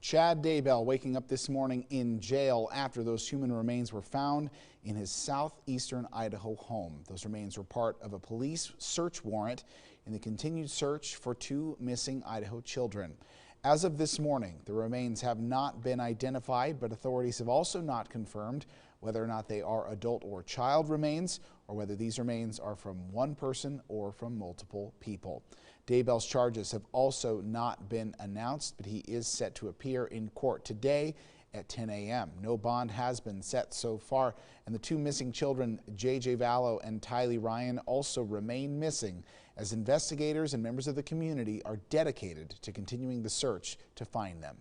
Chad Daybell waking up this morning in jail after those human remains were found in his southeastern Idaho home. Those remains were part of a police search warrant in the continued search for two missing Idaho children. As of this morning, the remains have not been identified, but authorities have also not confirmed whether or not they are adult or child remains, or whether these remains are from one person or from multiple people. Daybell's charges have also not been announced, but he is set to appear in court today at 10 a.m. No bond has been set so far, and the two missing children, J.J. Vallow and Tylee Ryan, also remain missing, as investigators and members of the community are dedicated to continuing the search to find them.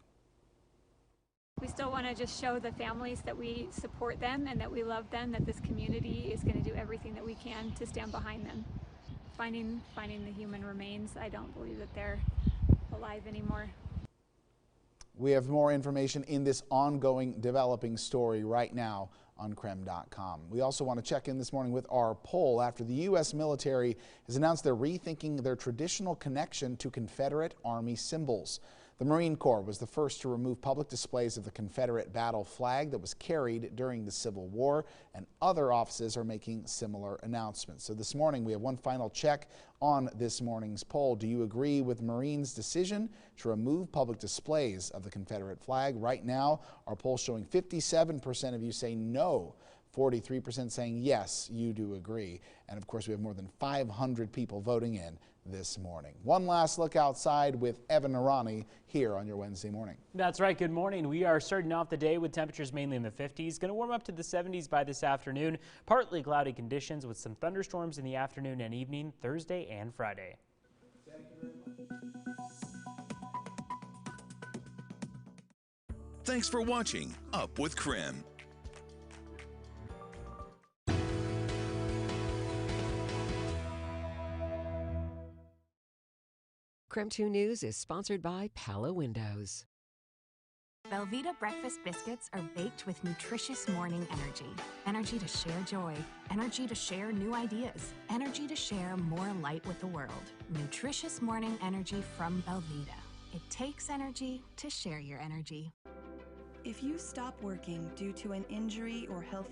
We still want to just show the families that we support them and that we love them, that this community is going to do everything that we can to stand behind them. Finding the human remains, I don't believe that they're alive anymore. We have more information in this ongoing developing story right now on KREM.com. We also want to check in this morning with our poll after the U.S. military has announced they're rethinking their traditional connection to Confederate Army symbols. The Marine Corps was the first to remove public displays of the Confederate battle flag that was carried during the Civil War, and other offices are making similar announcements. So this morning we have one final check on this morning's poll. Do you agree with Marines' decision to remove public displays of the Confederate flag? Right now, our poll showing 57% of you say no, 43% saying yes, you do agree. And of course, we have more than 500 people voting in this morning. One last look outside with Evan Arani here on your Wednesday morning. That's right. Good morning. We are starting off the day with temperatures mainly in the 50s. Going to warm up to the 70s by this afternoon. Partly cloudy conditions with some thunderstorms in the afternoon and evening, Thursday and Friday. Thanks for watching Up with KREM. KREM 2 News is sponsored by Palo Windows. Belvita breakfast biscuits are baked with nutritious morning energy. Energy to share joy. Energy to share new ideas. Energy to share more light with the world. Nutritious morning energy from Belvita. It takes energy to share your energy. If you stop working due to an injury or health